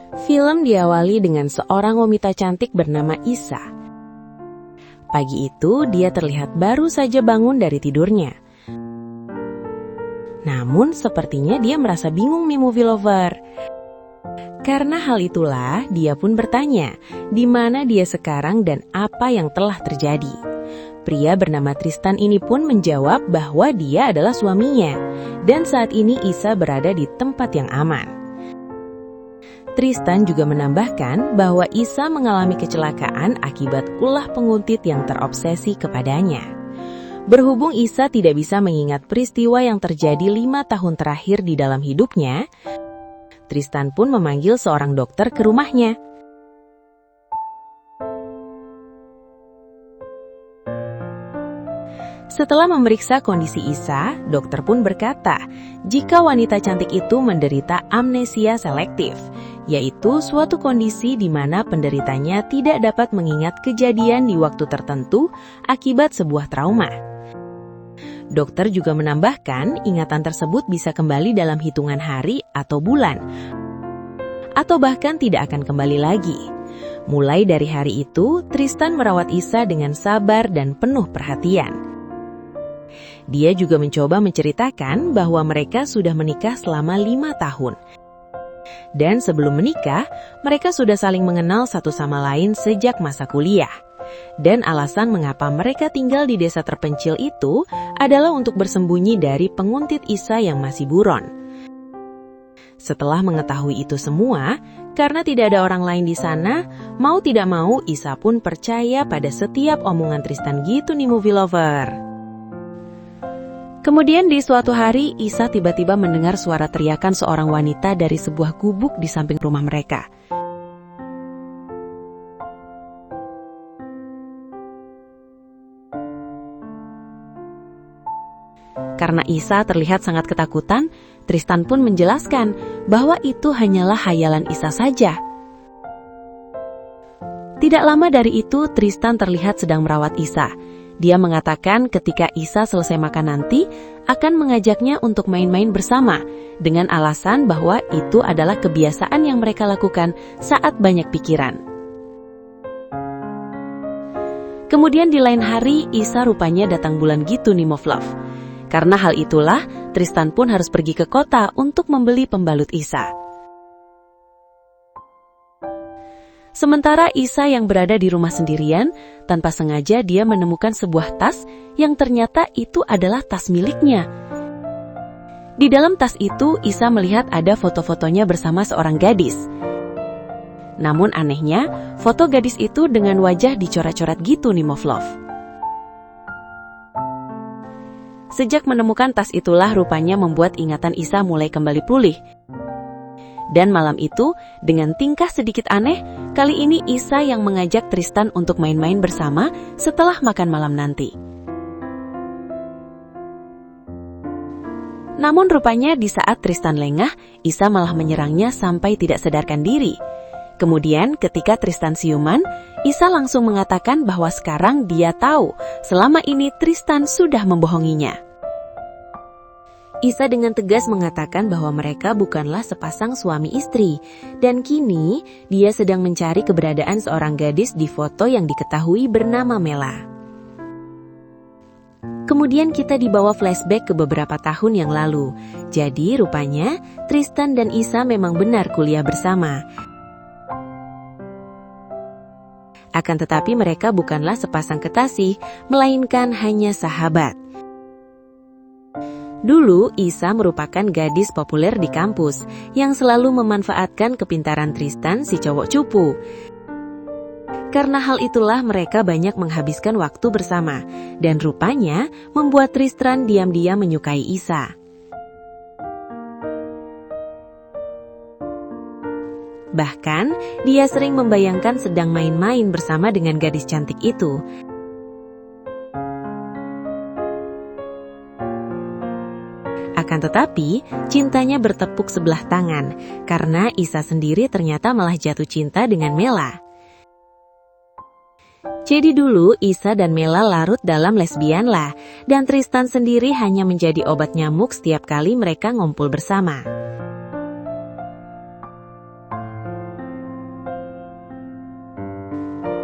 Film diawali dengan seorang wanita cantik bernama Isa. Pagi itu dia terlihat baru saja bangun dari tidurnya. Namun sepertinya dia merasa bingung nih movie lover. Karena hal itulah dia pun bertanya di mana dia sekarang dan apa yang telah terjadi. Pria bernama Tristan ini pun menjawab bahwa dia adalah suaminya dan saat ini Isa berada di tempat yang aman. Tristan juga menambahkan bahwa Isa mengalami kecelakaan akibat ulah penguntit yang terobsesi kepadanya. Berhubung Isa tidak bisa mengingat peristiwa yang terjadi 5 tahun terakhir di dalam hidupnya, Tristan pun memanggil seorang dokter ke rumahnya. Setelah memeriksa kondisi Isa, dokter pun berkata jika wanita cantik itu menderita amnesia selektif, yaitu suatu kondisi di mana penderitanya tidak dapat mengingat kejadian di waktu tertentu akibat sebuah trauma. Dokter juga menambahkan ingatan tersebut bisa kembali dalam hitungan hari atau bulan, atau bahkan tidak akan kembali lagi. Mulai dari hari itu, Tristan merawat Isa dengan sabar dan penuh perhatian. Dia juga mencoba menceritakan bahwa mereka sudah menikah selama 5 tahun. Dan sebelum menikah, mereka sudah saling mengenal satu sama lain sejak masa kuliah. Dan alasan mengapa mereka tinggal di desa terpencil itu adalah untuk bersembunyi dari penguntit Isa yang masih buron. Setelah mengetahui itu semua, karena tidak ada orang lain di sana, mau tidak mau Isa pun percaya pada setiap omongan Tristan gitu nih movie lover. Kemudian di suatu hari, Isa tiba-tiba mendengar suara teriakan seorang wanita dari sebuah gubuk di samping rumah mereka. Karena Isa terlihat sangat ketakutan, Tristan pun menjelaskan bahwa itu hanyalah hayalan Isa saja. Tidak lama dari itu, Tristan terlihat sedang merawat Isa. Dia mengatakan ketika Isa selesai makan nanti, akan mengajaknya untuk main-main bersama, dengan alasan bahwa itu adalah kebiasaan yang mereka lakukan saat banyak pikiran. Kemudian di lain hari, Isa rupanya datang bulan gitu nih Love. Karena hal itulah, Tristan pun harus pergi ke kota untuk membeli pembalut Isa. Sementara Isa yang berada di rumah sendirian, tanpa sengaja dia menemukan sebuah tas yang ternyata itu adalah tas miliknya. Di dalam tas itu, Isa melihat ada foto-fotonya bersama seorang gadis. Namun anehnya, foto gadis itu dengan wajah dicoret-coret gitu nih Love. Sejak menemukan tas itulah rupanya membuat ingatan Isa mulai kembali pulih. Dan malam itu, dengan tingkah sedikit aneh, kali ini Isa yang mengajak Tristan untuk main-main bersama setelah makan malam nanti. Namun rupanya di saat Tristan lengah, Isa malah menyerangnya sampai tidak sadarkan diri. Kemudian ketika Tristan siuman, Isa langsung mengatakan bahwa sekarang dia tahu selama ini Tristan sudah membohonginya. Isa dengan tegas mengatakan bahwa mereka bukanlah sepasang suami istri, dan kini dia sedang mencari keberadaan seorang gadis di foto yang diketahui bernama Mela. Kemudian kita dibawa flashback ke beberapa tahun yang lalu. Jadi rupanya Tristan dan Isa memang benar kuliah bersama. Akan tetapi mereka bukanlah sepasang kekasih, melainkan hanya sahabat. Dulu, Isa merupakan gadis populer di kampus yang selalu memanfaatkan kepintaran Tristan si cowok cupu. Karena hal itulah mereka banyak menghabiskan waktu bersama dan rupanya membuat Tristan diam-diam menyukai Isa. Bahkan, dia sering membayangkan sedang main-main bersama dengan gadis cantik itu. Akan tetapi, cintanya bertepuk sebelah tangan, karena Isa sendiri ternyata malah jatuh cinta dengan Mela. Jadi dulu, Isa dan Mela larut dalam lesbian lah, dan Tristan sendiri hanya menjadi obat nyamuk setiap kali mereka ngumpul bersama.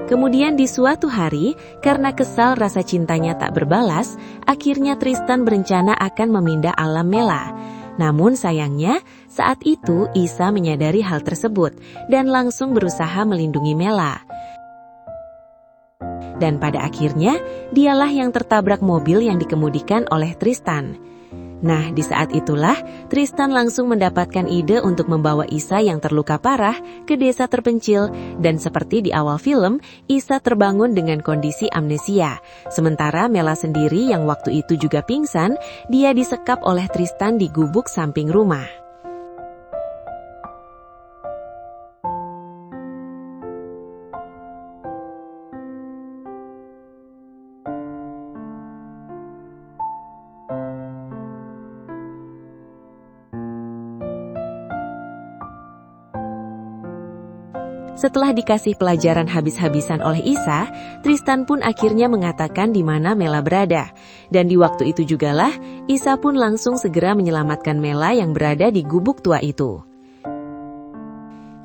Kemudian di suatu hari, karena kesal rasa cintanya tak berbalas, akhirnya Tristan berencana akan memindah alam Mela. Namun sayangnya, saat itu Isa menyadari hal tersebut dan langsung berusaha melindungi Mela. Dan pada akhirnya, dialah yang tertabrak mobil yang dikemudikan oleh Tristan. Nah, di saat itulah Tristan langsung mendapatkan ide untuk membawa Isa yang terluka parah ke desa terpencil, dan seperti di awal film, Isa terbangun dengan kondisi amnesia. Sementara Mela sendiri yang waktu itu juga pingsan, dia disekap oleh Tristan di gubuk samping rumah. Setelah dikasih pelajaran habis-habisan oleh Isa, Tristan pun akhirnya mengatakan di mana Mela berada. Dan di waktu itu jugalah, Isa pun langsung segera menyelamatkan Mela yang berada di gubuk tua itu.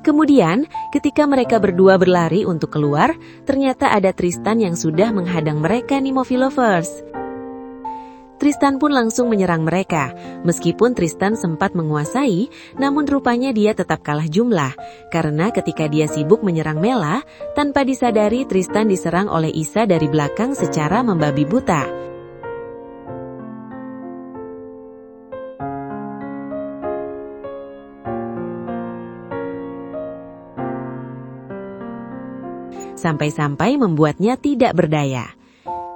Kemudian, ketika mereka berdua berlari untuk keluar, ternyata ada Tristan yang sudah menghadang mereka nih Movie Lovers. Tristan pun langsung menyerang mereka. Meskipun Tristan sempat menguasai, namun rupanya dia tetap kalah jumlah. Karena ketika dia sibuk menyerang Mela, tanpa disadari Tristan diserang oleh Isa dari belakang secara membabi buta. Sampai-sampai membuatnya tidak berdaya.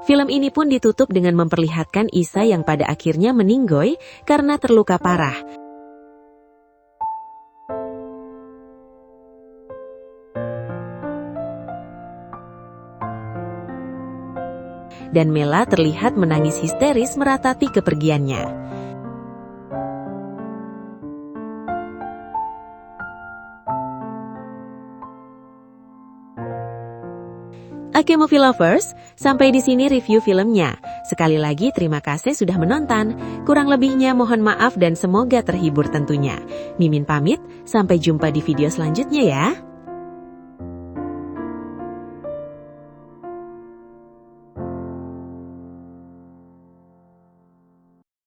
Film ini pun ditutup dengan memperlihatkan Isa yang pada akhirnya meninggoy karena terluka parah. Dan Mela terlihat menangis histeris meratapi kepergiannya. Oke Movie Lovers, sampai di sini review filmnya. Sekali lagi terima kasih sudah menonton. Kurang lebihnya mohon maaf dan semoga terhibur tentunya. Mimin pamit, sampai jumpa di video selanjutnya ya.